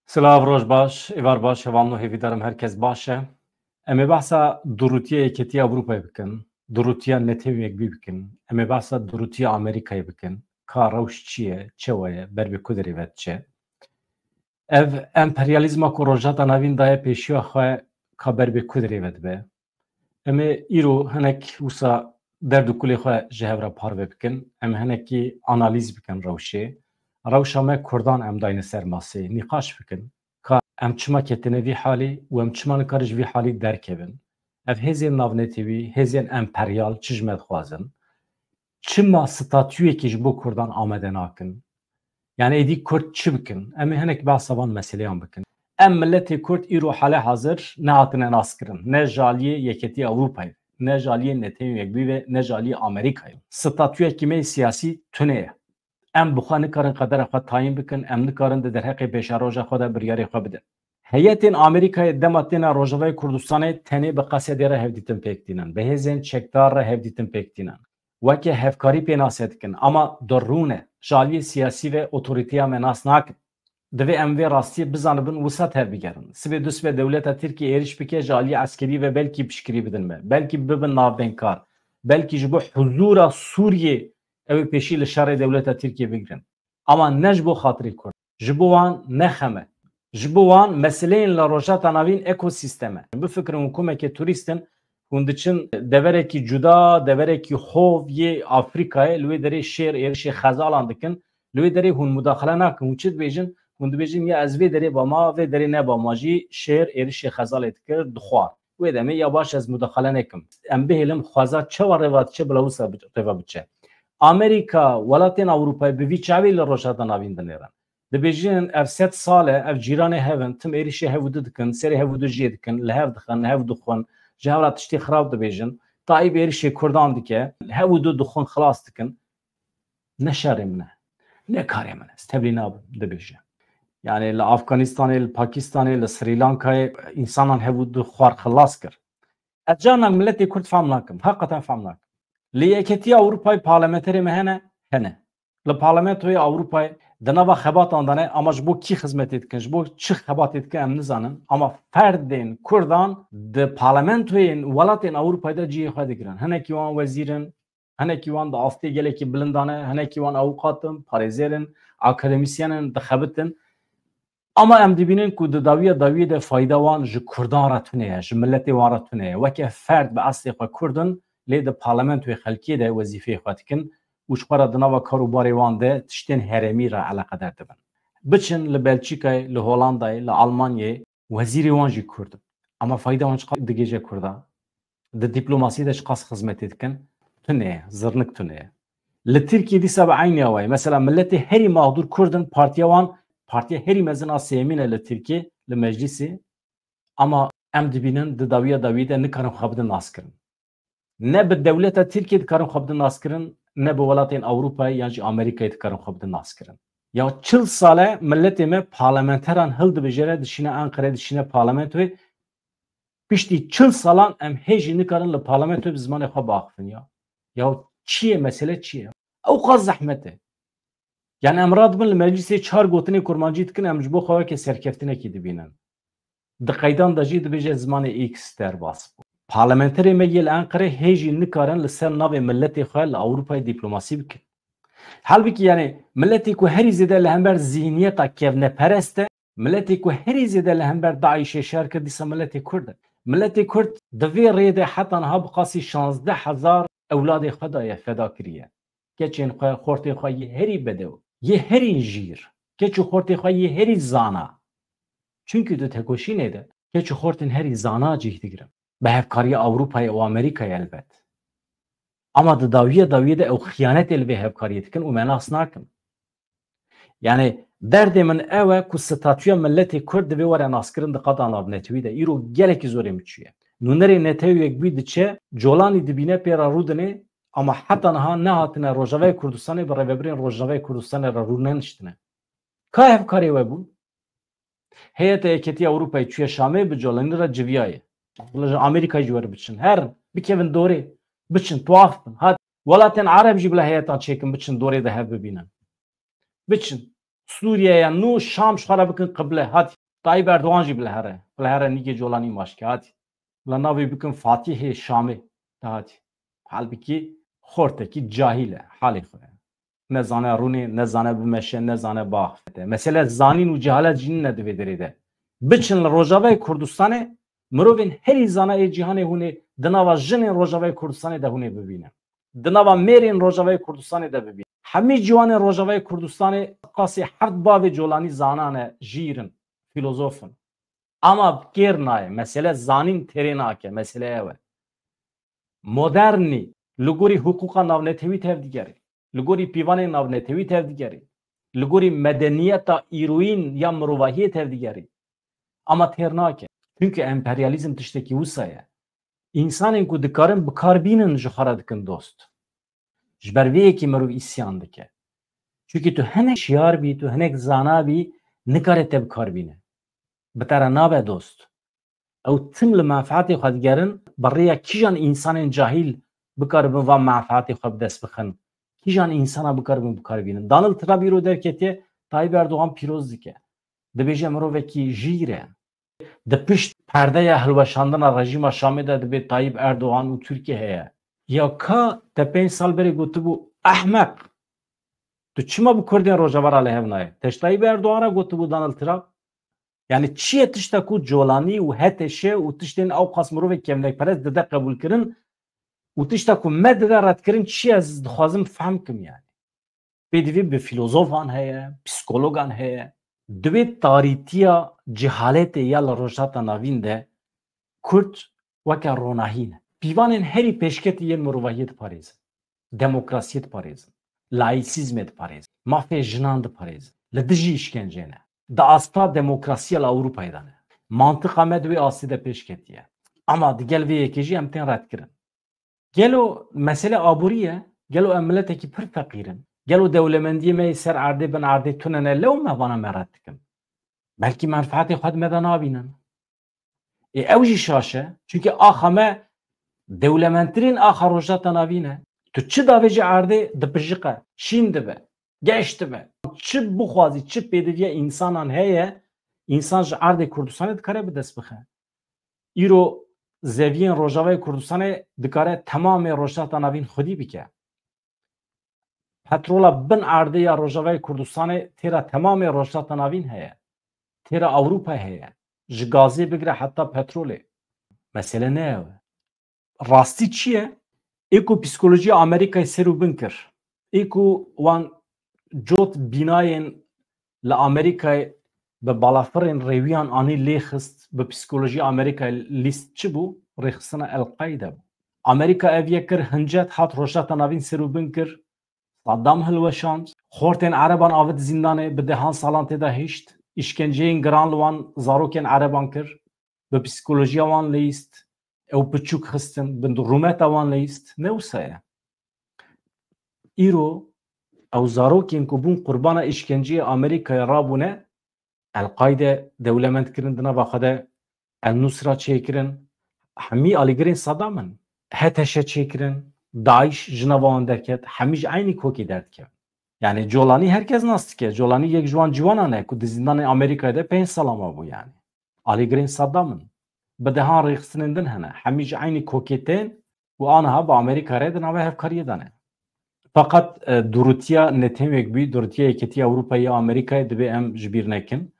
Silav roj baş, evar baş, hevalno hêvîdarim herkes baş e. Em ê behsa durûtiya Yekîtiya Ewropayê bikin, durûtiya netewekbî bikin, em ê behsa durûtiya Amerîkayê bikin, ka rewş çi ye, çawa ye, ber vê ku derê ve diçe. Ev emperyalîzma ku rojata navîn daye pêşiya xwe ka ber vê ku derê ve dibe. Em ê îro hinek wisa derd û kulê xwe ji hev re parve bikin, em hinekî analîz bikin rewşê. Rewşa me Kurdan em dayne ser masê, nîqaş bikin. Em çima ketine vî halî û em çima nikare ji vî halî derkevin. Ev hêzên navnetîvî, hêzên emperyal çi ji me dixwazin? Çima statûyekê ji bo Kurdan amade nakin? Yani êdî Kurd çi bikin? Em ê hinek behsa van meseleyan bikin. Em milletê Kurd îro hele hazir nehatine naskirin. Ne ji aliyê Yekîtiya Ewropayê, ne ji aliyê netewên yekbûyî ve ne ji aliyê Amerîkayê. Statûyekî me siyasî tune ye. Em bi xwe nikarin qedera xwe tayin bikin, em nikarin di derheqê pêşaroja xwe de biryarê xwe bidin. Heyetên Amerîkayê dema têna Rojavayê Kurdistanê tenê bi qesedê re hevdîtin pêk dînin. Bi hêzên çekdar re hevdîtin pêk dînin. Weke hevkarî pê nasê dikin ama di rûne ji aliyê siyasî ve otorîteya me nas nakin. Divê em vê rastiyê bizanibin wisa tev bigerin. Sibê du sibê dewleta Tirkiye êriş bike ji aliyê eskerî ve belkî piştgirî bidin me. Belkî bibin navbênkar. Belkî ji bo huzûra Sûriyê ew ê pêşî li şerê dewleta Tirkiye bigirin. Ama ne ji bo xatirê Kurd. Ji bo wan nexeme. Ji bo wan meseleyên li rojata navîn ekosîsteme. Bifikirin hikûmekê turîstin hûn diçin deverekî cuda, deverekî hov yê Afrikayê li wê derê şêr êrişê xezalan dikin. Li wê derê hûn mudaxele nakin. Hûn çi dibêjin? Hûn dibêjin ya ez vê derê bama, vê derê nebama jî şêr êrişê xezalê dikir, dixwar. Wê demê ya baş ez mudaxele nekim. Em bihêlim xweza çawa rêva diçe bila wisa rêva biçe. Amerika, welatên Ewropayê bi vî çavê li rojata navîn dinêrin. Dibêjin ev 7 sal e ev cîranê hevin, tim êrişê hevûdû dikin, serê hevûdû jê dikin, li hev dixin, hev dixwin, ji hev re tiştê xirab dibêjin. Taîb êrişê Kurdan dike, hevûdû dixwin xilas dikin. Ne şerê min e, ne karê min e, ez tevlî nabim dibêje. Yani li Afganistanê, li Pakistanê, li Sri Lankayê însanan hevûdû xwar xilas kir. Ez canan milletê Kurd fehm nakim, heqeten fehm nakim. Li Yekîtiya Ewropayê parlamenterê me hene? Hene. Li Parlamentoya Ewropayê di nava xebatan de ne ama ji bo kî xizmetê dikin, ji bo çi xebatê dikin em nizanin ama ferdên Kurdan di parlamentoyên welatên Ewropayê de ciyê xwe digirin. Hinekî wan wezîrin, hinekî wan di astê gelekî bilind ne, hinekî wan awqatin, parêzerin, akademisyenin dixebitin. Ama em dibînin ku di dawiya dawiyê de fayda wan ji Kurdan re tune ye, ji milletê wan re tune ye. Weke ferd bi eslê xwe Kurdin lê di parlamentoyê xelkî de wezîfeyê xwe dikin û ji xwe re di nava karûbarê wan de tiştên herêmî re eleqedar dibin. Biçin li Belçîkayê, li Holandayê, li Almanyayê wezîrê wan jî Kurd in. Ama fayda wan çi qas digêje Kurda? Di dîplomasiyê de çi qas xizmetê dikin? Tune ye, zirnik tune ye. Li Tirkiye dîsa bi aynî awayê. Mesela milletê herî mağdur Kurd in, partiya wan partiya herî mezin a sêmîn e li Tirkiye, li meclisê ama em dibînin di dawiya dawiyê de nikarin xwe bidin naskirin. Ne bi dewleta Tirkiye dikarin xwe bidin naskirin, ne bi welatên Ewropayê yan jî Amerîkayê dikarin xwe bidin naskirin. Ya 40 sale milletê me parlamenteran hil dibijêre dişîne Enqereyê, dişîne parlamentoyê. Piştî 40 salan em hêjî nikarin li parlamentoyê bi zimanê xwe biaxivin ya. Ya çi ye mesele çi ye? Ew qas zehmet e. Yani em radibin li meclisê çar gotinê kurmancî dikin em ji bo xwe weke serkeftinekî dibînin. Di qeydan de jî dibêje zimanê X derbas bû. Parlamenterê me yê li Enqereyê hêjî nikarin li ser navê milletê xwe li Ewropayê dîplomasî bikin. Halbuki yani milletê ku herî zêde li hember zihniyeta kevneperest e, milletê ku herî zêde li hember Daişê şer kir dîsa milletê Kurd e. Milletê Kurd di vê rê de heta niha bi qasî 16,000 ewladê xwe daye feda kiriye. Keçên xwe, xortên xwe yê herî bedew, yê herî jîr, keç û xortê xwe yê herî zana. Çünkü di tekoşînê de keç û xortên herî zana cih digirin. Bi hevkariya Ewropayê û Amerîkayê elbet. Ama di dawiyê de ew xiyanetê li vê hevkariyê dikin û me nas nakin. Yani derdê min ew e ku statûya milletê Kurd divê were naskirin di qada navnetewî de îro gelekî zorê min çûye. Nûnerê netewekbûyî diçe, colanî dibîne pêra rûdinê ama heta niha nehatine Rojavayê Kurdistanê bi rêveberên Rojavayê Kurdistanê re rû neniştine. Ka hevkarê we bû? Heyeta Yekîtiya Ewropayê çûye Şamê bi colanî re civiyayê. Amerîkayê jî were biçin. Her bikevin dorê. Biçin, tuhaf bin. Hat welatên Arab jî bila heyetan çêkin biçin dorê de hev bibînin. Biçin. Sûriyeya nû Şam ji xwe re bikin qibile. Hat Tayyip Erdoğan jî bilhere nîgê Colanî maşke hatî. Li navê bikin Fatihê Şamê de hatî. Halbuki xortekî cahil e halê xwe. Ne zane rûnê, ne zane bimeşe, ne zane baxete. Mesele zanîn û cehalet jî ne divê derê de. Biçin li Rojavayê Kurdistanê mirovên herî zanayê cîhanê hûnê di nava jinên Rojavayê Kurdistanê de hûnê bibînin. Di nava mêrên Rojavayê Kurdistanê de bibînin. Hemî ciwanên Rojavayê Kurdistanê qasî heft bavê Colanî zanan e, jîr in, filozofin. Ama kêr naye. Mesele zanîn terê nake. Mesele ew e. Modernî li gorî hukûqa navnetewî tevdîgerê, li gorî pîvanên navnetewî tevdîgerê, li gorî medeniyeta îroîn ya mirovahiyê tevdîgerê. Ama têr nake. Çünkü emperyalizm tiştekî wisa ye. İnsanên ku dikarin bikarbînin ji xwe re dikin dost. Ji ber vê yekî mirov îsyan dike. Çünkü tu hinek şiyar bî, tu hinek zana bî, nikare te bikarbîne. Bi te re nabe dost. Ew tim li menfaetê xwe digerin, bi rêya kîjan însanên cahîl bikaribin va menfaetê xwe bi dest bixin. Kîjan însana bikaribin bikarbînin. Donald Trump îro derketiye, Tayyip Erdoğan pîroz dike. Dibêje mirovekî jîr e. Di pişt perdeya hilweşandina rejîma Şamê de dibe Tayyip Erdoğan û Tirkiye heye. Ya ka te 5 sal berê gotibû ehmek. Tu çima bi Kurdên Rojavara lêhev nayê? Teş Tayyip Erdoğan'a gotibû Donald Trump. Yani çiye tişta ku Colanî û HTŞ û tiştên ew qas mirovek kevnekperest dide qebûl kirin û tişta ku me dide redkirin çi ez dixwazim fehm kim yani. Pêdivî bi filozofan heye, psikologan heye. Divê tarîtiya cehaletê ya li rojhata navîn de Kurd weke ronahî ne. Pîvanên herî pêşketî yên mirovahiyê diparêzin. Demokrasiyê diparêzin. Laîsîzmê diparêzin. Mafê jinan diparêzin. Li dijî işkencê ne. Di asta demokrasiya li Ewropayê de ne. Mantıqa me divê asî de pêşketiye. Ama di gel vê yekê jî em tên redkirin. Gelo mesele aborî ye, gelo em miletekî pir feqîrin. Gelo dewlemendiyê me ser erdê bin erdê tunene lew me vana me red dikin. Belkî menfaetê xwe me de nabînin. Ew jî şaş e. Çünkü axa me dewlementtirîn axa rojhata navîn e. Tu çi davê ji erdê dipijiqe, şîn dibe, geş dibe. Çi bixwazî, çi pêdiviya însanan heye, însan ji erdê Kurdistanê dikare bi dest bixe. Îro zeviyên Rojavayê Kurdistanê dikare temamê rojhata navîn xwedî bike. Petrola bin erdê ya Rojavayê Kurdistanê têra temamê rojhata navîn heye. Têra Ewropa heye. Ji gazê bigire heta petrolê. Mesele ne ye? Rastî çi ye? Êku psikolojiya Amerîkayê ser û bin kir. Êku wan cot bînayên li Amerîkayê bi balafirên rêwiyan anî lê xist bi psikolojiya Amerîkayê lîst çi bû? Rêxistina El-Qaîde bû. Amerîka ev yek kir hincet hat rojhata navîn ser û bin kir. Saddam hilweşand. Xortên Ereban avêt zîndanê bi dehan salan têda hişt. İşkenceyên giran li wan zarokên Ereban kir. Bi psikolojiya wan lîst. Ew piçûk xistin. Bi rûmeta wan lîst. Ne wisa ye? Îro ew zarokên ku bûn qurbana işkenceyê Amerîkayê rabûne El-Qaîde dewlemendkirin di nava xwe de El-Nusra çêkirin. Hemî alîgirên Saddamın. HTŞ çêkirin. Daeş ji nava wan derket. Hemî ji aynî kokê derdikevin. Yani Colanî herkes nas dike. Colanî yek ji wan ciwanan e ku di zîndanê Amerîkayê de 5 sal ma bû yani. Alîgirên Saddamın. Bi dehan rêxistinên din hene. Hemî ji aynî kokê tên û aniha bi Amerîkayê re di nava hevkariyê de ne. Fakat durutiya netewek bî, durutiya yeketiya Ewropayê Amerîkayê dibe em ji bîr nekin.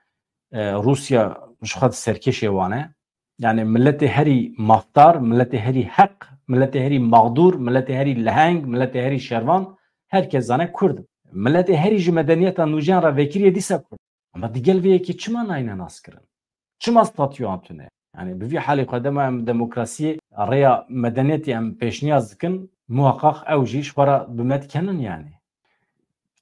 Rusya ji xwe serkêşê wan e. Yani milletê herî mafdar, milletê herî heq, milletê herî mağdur, milletê herî leheng, milletê herî şervan, herkes zane Kurd. Milletê herî ji medeniyeta nûcan re vekiriye dîsa Kurd. Ama di gel vê yekê çima nayne nas kirin? Çima statûyan tune? Yani bi vî halê xwe de em demokrasiyê rêya medeniyetê em pêşniyaz dikin, muhakkak ew jî ji xwe re bi me dikenin yani.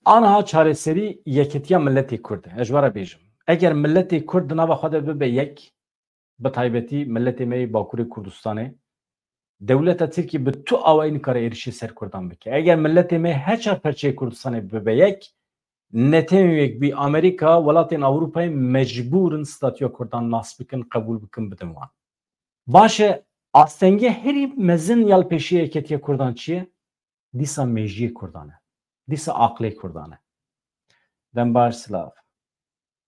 Aniha çareserî yeketiya milletê Kurd e. Ez ji we re bêjim. Eger milletê Kurd di nava xwe de bibe yek, bi taybetî milletê me yê Bakurê Kurdistanê, dewleta Tirkiye bi tu awayî nikare êrişî ser Kurdan bike. Eger milletê me heça perçeyê Kurdistanê bibe yek, netewek bî Amerîka welatên Ewropayê mecbûr in statûya Kurdan nas bikin, qebûl bikin bidin wan. Baş e astengê herî mezin ya li pêşî yeketiya Kurdan çi ye? Dîsa mejiyê Kurdan e. Dîsa aqlê Kurdan e. Dem baş silav.